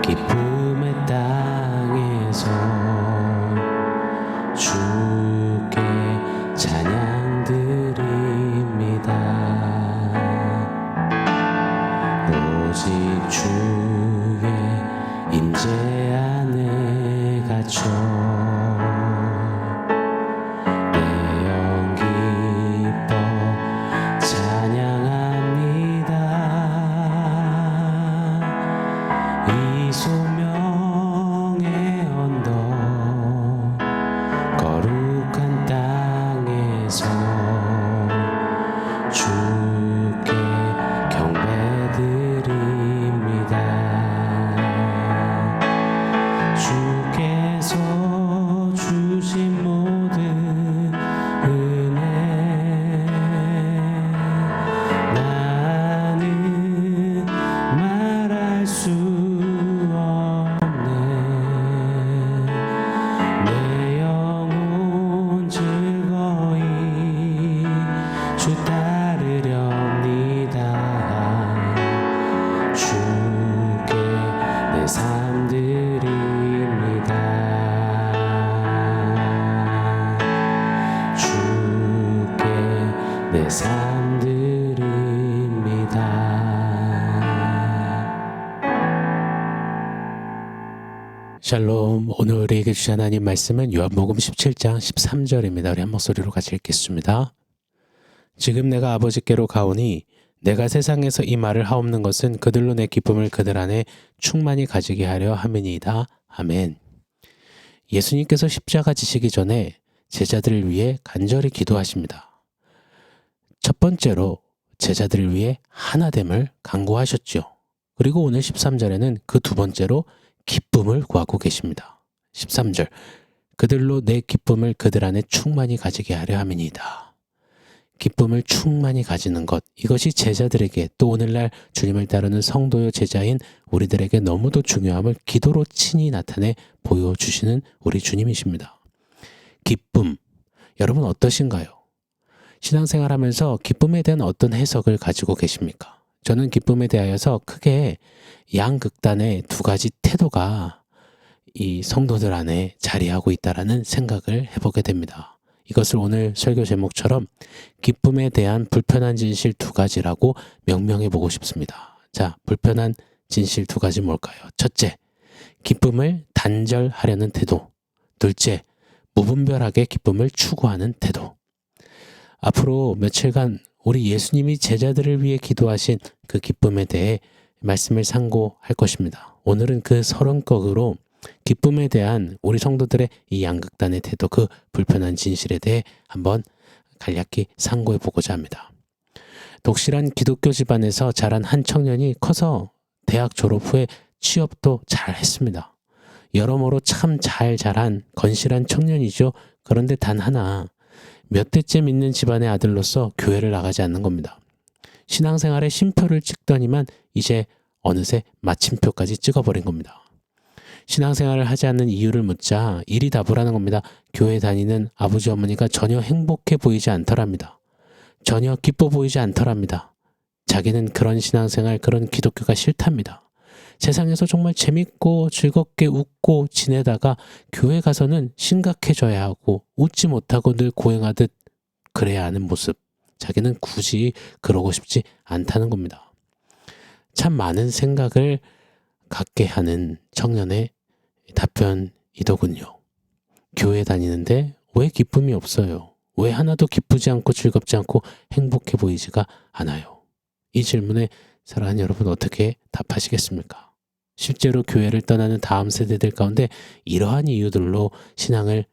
기쁨의 땅에서 주께 찬양 드립니다. 오직 주의 임재 안에 갇혀 내 영 기뻐 찬양합니다. 이 소명의 언덕 거룩한 땅에서 주께 경배드립니다. 주께서 주신 모든 은혜 나는 말할 수 없네. 내 영혼 즐거이 주 따르렵니다. 주께 내 삶 드립니다. 주께 내 삶 드립니다. 샬롬. 오늘 우리에게 주신 하나님 말씀은 요한복음 17장 13절입니다. 우리 한 목소리로 같이 읽겠습니다. 지금 내가 아버지께로 가오니 내가 세상에서 이 말을 하옵는 것은 그들로 내 기쁨을 그들 안에 충만히 가지게 하려 함이니이다. 아멘. 예수님께서 십자가 지시기 전에 제자들을 위해 간절히 기도하십니다. 첫 번째로 제자들을 위해 하나됨을 간구하셨죠. 그리고 오늘 13절에는 그 두 번째로 기쁨을 구하고 계십니다. 13절, 그들로 내 기쁨을 그들 안에 충만히 가지게 하려 함이니이다. 기쁨을 충만히 가지는 것, 이것이 제자들에게 또 오늘날 주님을 따르는 성도요 제자인 우리들에게 너무도 중요함을 기도로 친히 나타내 보여주시는 우리 주님이십니다. 기쁨, 여러분 어떠신가요? 신앙생활하면서 기쁨에 대한 어떤 해석을 가지고 계십니까? 저는 기쁨에 대하여서 크게 양극단의 두 가지 태도가 이 성도들 안에 자리하고 있다라는 생각을 해보게 됩니다. 이것을 오늘 설교 제목처럼 기쁨에 대한 불편한 진실 두 가지라고 명명해 보고 싶습니다. 자, 불편한 진실 두 가지 뭘까요? 첫째, 기쁨을 단절하려는 태도. 둘째, 무분별하게 기쁨을 추구하는 태도. 앞으로 며칠간 우리 예수님이 제자들을 위해 기도하신 그 기쁨에 대해 말씀을 상고할 것입니다. 오늘은 그 30곡으로 기쁨에 대한 우리 성도들의 이 양극단의 태도, 그 불편한 진실에 대해 한번 간략히 상고해 보고자 합니다. 독실한 기독교 집안에서 자란 한 청년이 커서 대학 졸업 후에 취업도 잘 했습니다. 여러모로 참 잘 자란 건실한 청년이죠. 그런데 단 하나, 몇 대째 믿는 집안의 아들로서 교회를 나가지 않는 겁니다. 신앙생활에 쉼표를 찍더니만 이제 어느새 마침표까지 찍어버린 겁니다. 신앙생활을 하지 않는 이유를 묻자 일이 답을 겁니다. 교회 다니는 아버지 어머니가 전혀 행복해 보이지 않더랍니다. 전혀 기뻐 보이지 않더랍니다. 자기는 그런 신앙생활, 그런 기독교가 싫답니다. 세상에서 정말 재밌고 즐겁게 웃고 지내다가 교회 가서는 심각해져야 하고 웃지 못하고 늘 고행하듯 그래야 하는 모습. 자기는 굳이 그러고 싶지 않다는 겁니다. 참 많은 생각을 갖게 하는 청년의 답변이더군요. 교회 다니는데 왜 기쁨이 없어요? 왜 하나도 기쁘지 않고 즐겁지 않고 행복해 보이지가 않아요? 이 질문에 사랑하는 여러분 어떻게 답하시겠습니까? 실제로 교회를 떠나는 다음 세대들 가운데 이러한 이유들로 신앙을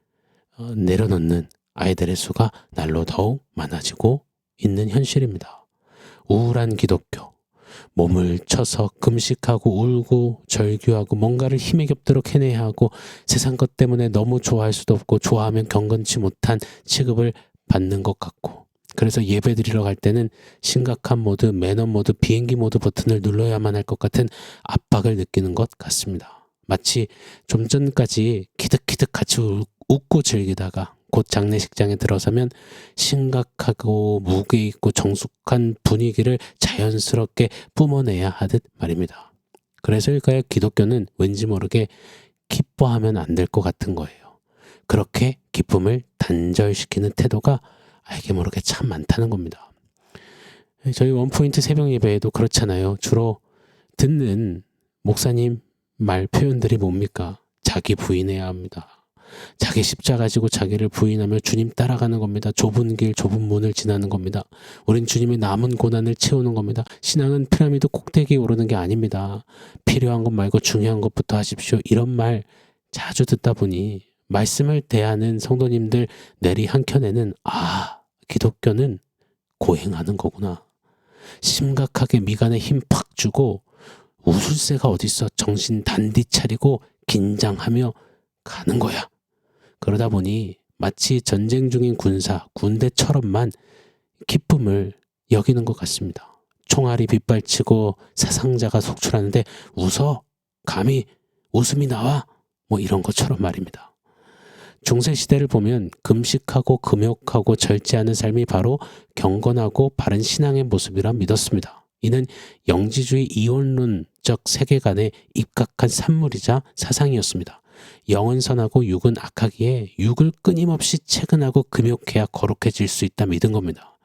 내려놓는 아이들의 수가 날로 더욱 많아지고 있는 현실입니다. 우울한 기독교, 몸을 쳐서 금식하고 울고 절규하고 뭔가를 힘에 겹도록 해내야 하고 세상 것 때문에 너무 좋아할 수도 없고 좋아하면 경건치 못한 취급을 받는 것 같고, 그래서 예배 드리러 갈 때는 심각한 모드, 매너 모드, 비행기 모드 버튼을 눌러야만 할 것 같은 압박을 느끼는 것 같습니다. 마치 좀 전까지 키득키득 같이 웃고 즐기다가 곧 장례식장에 들어서면 심각하고 무게 있고 정숙한 분위기를 자연스럽게 뿜어내야 하듯 말입니다. 그래서일까요? 기독교는 왠지 모르게 기뻐하면 안 될 것 같은 거예요. 그렇게 기쁨을 단절시키는 태도가 알게 모르게 참 많다는 겁니다. 저희 원포인트 새벽 예배에도 그렇잖아요. 주로 듣는 목사님 말 표현들이 뭡니까? 자기 부인해야 합니다. 자기 십자가 지고 자기를 부인하며 주님 따라가는 겁니다. 좁은 길, 좁은 문을 지나는 겁니다. 우린 주님의 남은 고난을 채우는 겁니다. 신앙은 피라미드 꼭대기에 오르는 게 아닙니다. 필요한 것 말고 중요한 것부터 하십시오. 이런 말 자주 듣다 보니 말씀을 대하는 성도님들 내리 한켠에는 기독교는 고행하는 거구나. 심각하게 미간에 힘 팍 주고 웃을 새가 어딨어. 정신 단디 차리고 긴장하며 가는 거야. 그러다 보니 마치 전쟁 중인 군대처럼만 기쁨을 여기는 것 같습니다. 총알이 빗발치고 사상자가 속출하는데 웃어? 감히 웃음이 나와? 뭐 이런 것처럼 말입니다. 중세시대를 보면 금식하고 금욕하고 절제하는 삶이 바로 경건하고 바른 신앙의 모습이라 믿었습니다. 이는 영지주의 이원론적 세계관에 입각한 산물이자 사상이었습니다. 영은 선하고 육은 악하기에 육을 끊임없이 채근하고 금욕해야 거룩해질 수 있다 믿은 겁니다.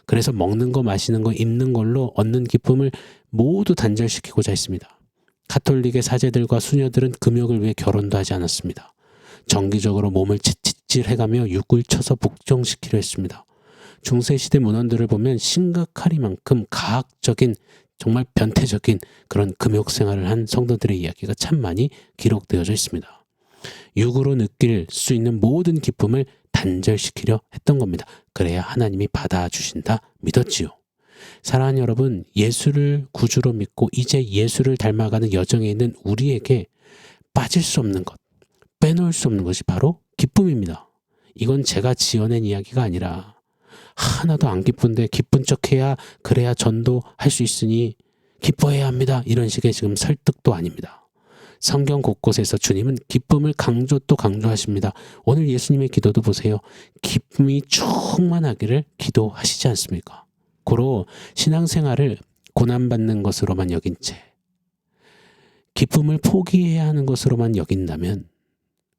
그래서 먹는 거 마시는 거 입는 걸로 얻는 기쁨을 모두 단절시키고자 했습니다. 가톨릭의 사제들과 수녀들은 금욕을 위해 결혼도 하지 않았습니다. 정기적으로 몸을 채찍질해가며 육을 쳐서 복종시키려 했습니다. 중세시대 문헌들을 보면 심각하리만큼 가학적인 정말 변태적인 그런 금욕 생활을 한 성도들의 이야기가 참 많이 기록되어져 있습니다. 육으로 느낄 수 있는 모든 기쁨을 단절시키려 했던 겁니다. 그래야 하나님이 받아주신다 믿었지요. 사랑하는 여러분, 예수를 구주로 믿고 이제 예수를 닮아가는 여정에 있는 우리에게 빠질 수 없는 것, 빼놓을 수 없는 것이 바로 기쁨입니다. 이건 제가 지어낸 이야기가 아니라 하나도 안 기쁜데 기쁜 척해야 그래야 전도할 수 있으니 기뻐해야 합니다. 이런 식의 지금 설득도 아닙니다. 성경 곳곳에서 주님은 기쁨을 또 강조하십니다. 오늘 예수님의 기도도 보세요. 기쁨이 충만하기를 기도하시지 않습니까? 고로 신앙생활을 고난받는 것으로만 여긴 채 기쁨을 포기해야 하는 것으로만 여긴다면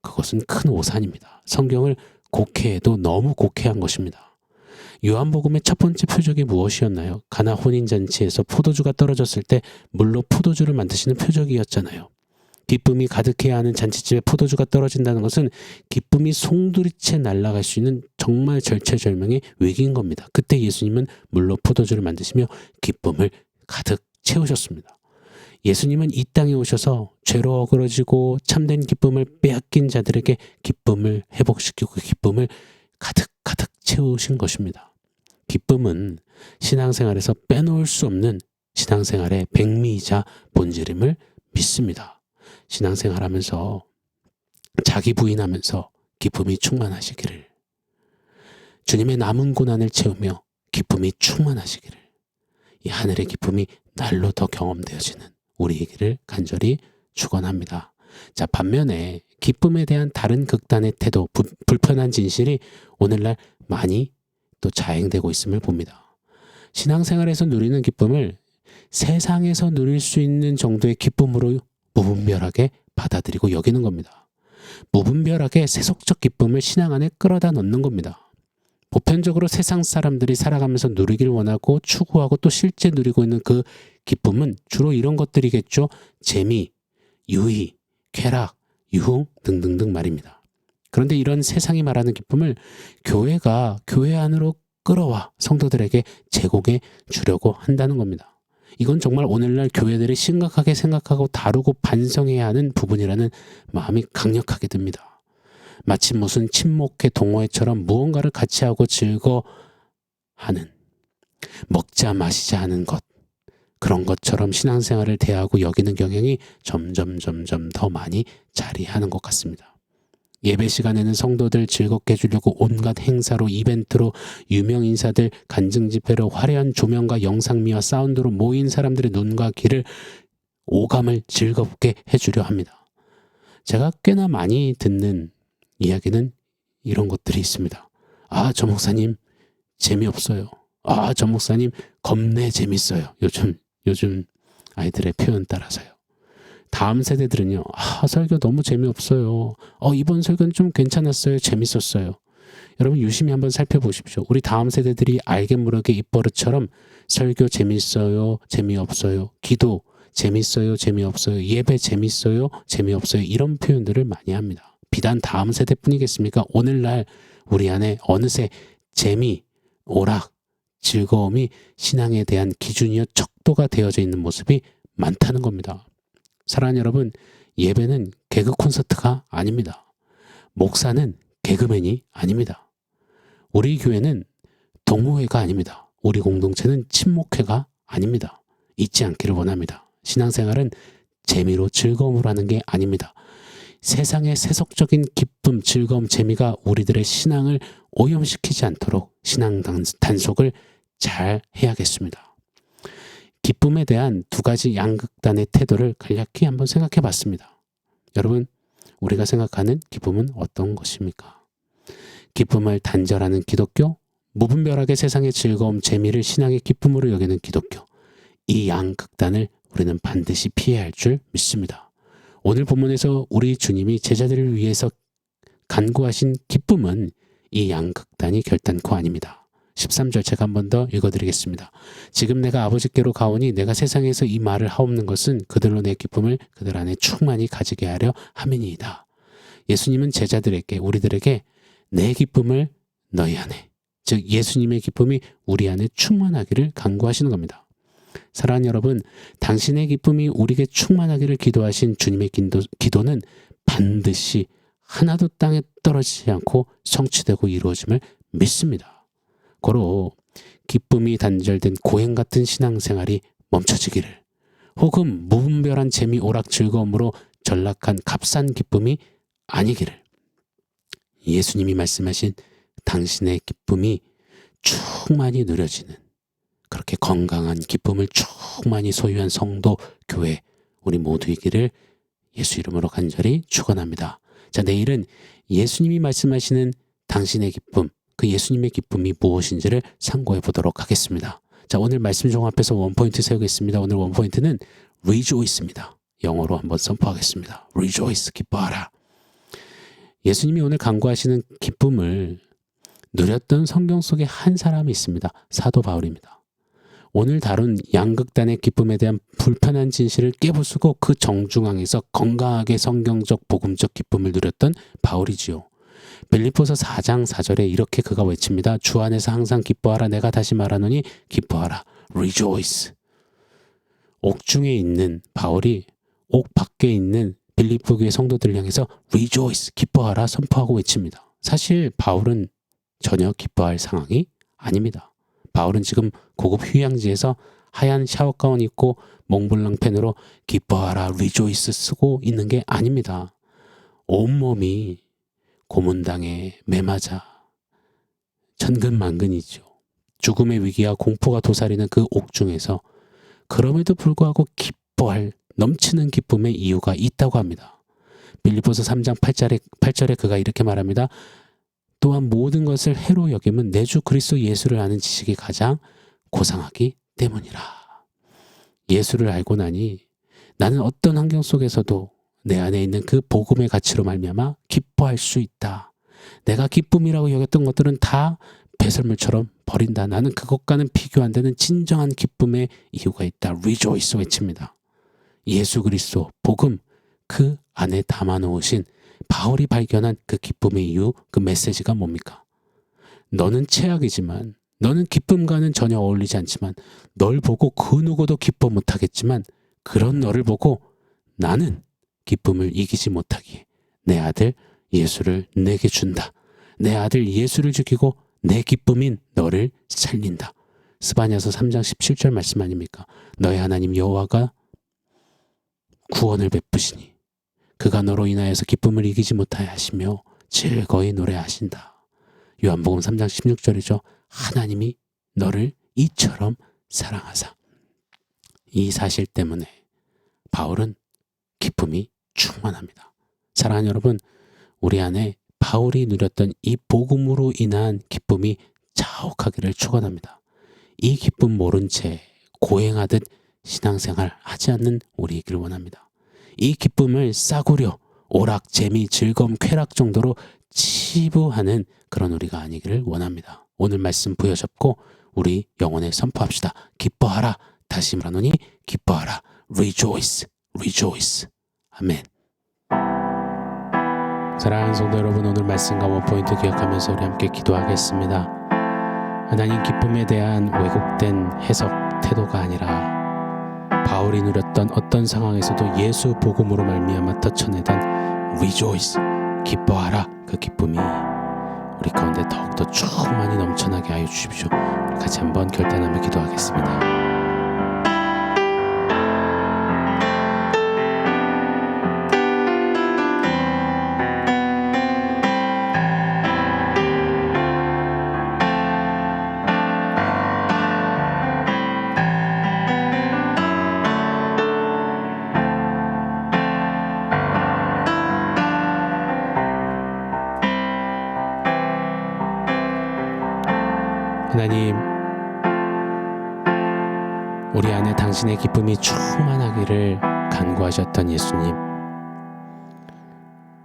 그것은 큰 오산입니다. 성경을 곡해해도 너무 곡해한 것입니다. 요한복음의 첫 번째 표적이 무엇이었나요? 가나 혼인잔치에서 포도주가 떨어졌을 때 물로 포도주를 만드시는 표적이었잖아요. 기쁨이 가득해야 하는 잔치집에 포도주가 떨어진다는 것은 기쁨이 송두리째 날아갈 수 있는 정말 절체절명의 위기인 겁니다. 그때 예수님은 물로 포도주를 만드시며 기쁨을 가득 채우셨습니다. 예수님은 이 땅에 오셔서 죄로 어그러지고 참된 기쁨을 빼앗긴 자들에게 기쁨을 회복시키고 기쁨을 가득 채우신 것입니다. 기쁨은 신앙생활에서 빼놓을 수 없는 신앙생활의 백미이자 본질임을 믿습니다. 신앙생활하면서 자기 부인하면서 기쁨이 충만하시기를, 주님의 남은 고난을 채우며 기쁨이 충만하시기를, 이 하늘의 기쁨이 날로 더 경험되어지는 우리에게를 간절히 축원합니다. 자, 반면에 기쁨에 대한 다른 극단의 태도, 불편한 진실이 오늘날 많이 또 자행되고 있음을 봅니다. 신앙생활에서 누리는 기쁨을 세상에서 누릴 수 있는 정도의 기쁨으로 무분별하게 받아들이고 여기는 겁니다. 무분별하게 세속적 기쁨을 신앙 안에 끌어다 넣는 겁니다. 보편적으로 세상 사람들이 살아가면서 누리길 원하고 추구하고 또 실제 누리고 있는 그 기쁨은 주로 이런 것들이겠죠. 재미, 유희, 쾌락, 유흥 등등등 말입니다. 그런데 이런 세상이 말하는 기쁨을 교회가 교회 안으로 끌어와 성도들에게 제공해 주려고 한다는 겁니다. 이건 정말 오늘날 교회들이 심각하게 생각하고 다루고 반성해야 하는 부분이라는 마음이 강력하게 듭니다. 마치 무슨 친목회 동호회처럼 무언가를 같이 하고 즐거워하는, 먹자 마시자 하는 것, 그런 것처럼 신앙생활을 대하고 여기는 경향이 점점 더 많이 자리하는 것 같습니다. 예배 시간에는 성도들 즐겁게 해주려고 온갖 행사로 이벤트로 유명 인사들 간증 집회로 화려한 조명과 영상미와 사운드로 모인 사람들의 눈과 귀를 오감을 즐겁게 해주려 합니다. 제가 꽤나 많이 듣는 이야기는 이런 것들이 있습니다. 저 목사님 재미없어요. 저 목사님 겁내 재밌어요. 요즘 아이들의 표현 따라서요. 다음 세대들은요. 설교 너무 재미없어요. 이번 설교는 좀 괜찮았어요. 재밌었어요. 여러분 유심히 한번 살펴보십시오. 우리 다음 세대들이 알게 모르게 입버릇처럼 설교 재밌어요, 재미없어요, 기도 재밌어요, 재미없어요, 예배 재밌어요, 재미없어요 이런 표현들을 많이 합니다. 비단 다음 세대뿐이겠습니까? 오늘날 우리 안에 어느새 재미, 오락, 즐거움이 신앙에 대한 기준이요 척도가 되어져 있는 모습이 많다는 겁니다. 사랑하는 여러분, 예배는 개그 콘서트가 아닙니다. 목사는 개그맨이 아닙니다. 우리 교회는 동호회가 아닙니다. 우리 공동체는 친목회가 아닙니다. 잊지 않기를 원합니다. 신앙생활은 재미로 즐거움으로 하는 게 아닙니다. 세상의 세속적인 기쁨, 즐거움, 재미가 우리들의 신앙을 오염시키지 않도록 신앙 단속을 잘 해야겠습니다. 기쁨에 대한 두 가지 양극단의 태도를 간략히 한번 생각해 봤습니다. 여러분, 우리가 생각하는 기쁨은 어떤 것입니까? 기쁨을 단절하는 기독교, 무분별하게 세상의 즐거움, 재미를 신앙의 기쁨으로 여기는 기독교. 이 양극단을 우리는 반드시 피해야 할 줄 믿습니다. 오늘 본문에서 우리 주님이 제자들을 위해서 간구하신 기쁨은 이 양극단이 결단코 아닙니다. 13절 제가 한 번 더 읽어드리겠습니다. 지금 내가 아버지께로 가오니 내가 세상에서 이 말을 하옵는 것은 그들로 내 기쁨을 그들 안에 충만히 가지게 하려 함이니이다. 예수님은 제자들에게, 우리들에게 내 기쁨을 너희 안에, 즉 예수님의 기쁨이 우리 안에 충만하기를 간구하시는 겁니다. 사랑하는 여러분, 당신의 기쁨이 우리에게 충만하기를 기도하신 주님의 기도는 반드시 하나도 땅에 떨어지지 않고 성취되고 이루어짐을 믿습니다. 고로 기쁨이 단절된 고행 같은 신앙생활이 멈춰지기를, 혹은 무분별한 재미, 오락, 즐거움으로 전락한 값싼 기쁨이 아니기를, 예수님이 말씀하신 당신의 기쁨이 충만히 누려지는 그렇게 건강한 기쁨을 충만히 소유한 성도, 교회, 우리 모두이기를 예수 이름으로 간절히 축원합니다. 자, 내일은 예수님이 말씀하시는 당신의 기쁨, 그 예수님의 기쁨이 무엇인지를 상고해 보도록 하겠습니다. 자, 오늘 말씀 종합해서 원포인트 세우겠습니다. 오늘 원포인트는 rejoice입니다. 영어로 한번 선포하겠습니다. rejoice, 기뻐하라. 예수님이 오늘 간구하시는 기쁨을 누렸던 성경 속에 한 사람이 있습니다. 사도 바울입니다. 오늘 다룬 양극단의 기쁨에 대한 불편한 진실을 깨부수고 그 정중앙에서 건강하게 성경적 복음적 기쁨을 누렸던 바울이지요. 빌립보서 4장 4절에 이렇게 그가 외칩니다. 주 안에서 항상 기뻐하라. 내가 다시 말하노니 기뻐하라. rejoice. 옥중에 있는 바울이 옥 밖에 있는 빌립보 교회 성도들을 향해서 rejoice, 기뻐하라 선포하고 외칩니다. 사실 바울은 전혀 기뻐할 상황이 아닙니다. 바울은 지금 고급 휴양지에서 하얀 샤워가운 입고 몽블랑 펜으로 기뻐하라 rejoice 쓰고 있는 게 아닙니다. 온몸이 고문당에 매맞아 천근만근이죠. 죽음의 위기와 공포가 도사리는 그 옥중에서 그럼에도 불구하고 기뻐할 넘치는 기쁨의 이유가 있다고 합니다. 빌립보서 3장 8절에 그가 이렇게 말합니다. 또한 모든 것을 해로 여김은 내 주 그리스도 예수를 아는 지식이 가장 고상하기 때문이라. 예수를 알고 나니 나는 어떤 환경 속에서도 내 안에 있는 그 복음의 가치로 말미암아 기뻐할 수 있다. 내가 기쁨이라고 여겼던 것들은 다 배설물처럼 버린다. 나는 그것과는 비교 안 되는 진정한 기쁨의 이유가 있다. rejoice 외칩니다. 예수 그리스도 복음, 그 안에 담아놓으신 바울이 발견한 그 기쁨의 이유, 그 메시지가 뭡니까? 너는 최악이지만, 너는 기쁨과는 전혀 어울리지 않지만, 널 보고 그 누구도 기뻐 못하겠지만, 그런 너를 보고 나는 기쁨을 이기지 못하기에 내 아들 예수를 내게 준다. 내 아들 예수를 죽이고 내 기쁨인 너를 살린다. 스바냐서 3장 17절 말씀 아닙니까? 너의 하나님 여호와가 구원을 베푸시니 그가 너로 인하여서 기쁨을 이기지 못하여 하시며 즐거이 노래하신다. 요한복음 3장 16절이죠. 하나님이 너를 이처럼 사랑하사. 이 사실 때문에 바울은 기쁨이 충만합니다. 사랑하는 여러분, 우리 안에 바울이 누렸던 이 복음으로 인한 기쁨이 자욱하기를 축원합니다. 이 기쁨 모른 채 고행하듯 신앙생활 하지 않는 우리이길 원합니다. 이 기쁨을 싸구려, 오락, 재미, 즐거움, 쾌락 정도로 치부하는 그런 우리가 아니기를 원합니다. 오늘 말씀 부여잡고 우리 영혼에 선포합시다. 기뻐하라. 다시 말하노니 기뻐하라. Rejoice, rejoice. 아멘. 사랑하는 성도 여러분, 오늘 말씀과 원포인트 기억하면서 우리 함께 기도하겠습니다. 하나님, 기쁨에 대한 왜곡된 해석, 태도가 아니라 바울이 누렸던 어떤 상황에서도 예수 복음으로 말미암아 터쳐내던 Rejoice, 기뻐하라. 그 기쁨이 우리 가운데 더욱더 충만히 넘쳐나게 하여 주십시오. 우리 같이 한번 결단하며 기도하겠습니다. 하나님, 우리 안에 당신의 기쁨이 충만하기를 간구하셨던 예수님,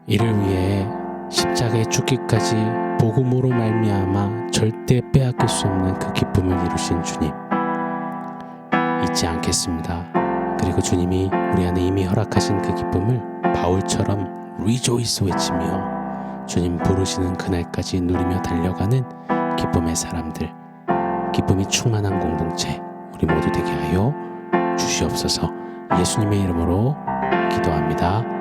이를 위해 십자가에 죽기까지 복음으로 말미암아 절대 빼앗길 수 없는 그 기쁨을 이루신 주님, 잊지 않겠습니다. 그리고 주님이 우리 안에 이미 허락하신 그 기쁨을 바울처럼 Rejoice 외치며 주님 부르시는 그날까지 누리며 달려가는 기쁨의 사람들, 기쁨이 충만한 공동체 우리 모두 되게 하여 주시옵소서. 예수님의 이름으로 기도합니다.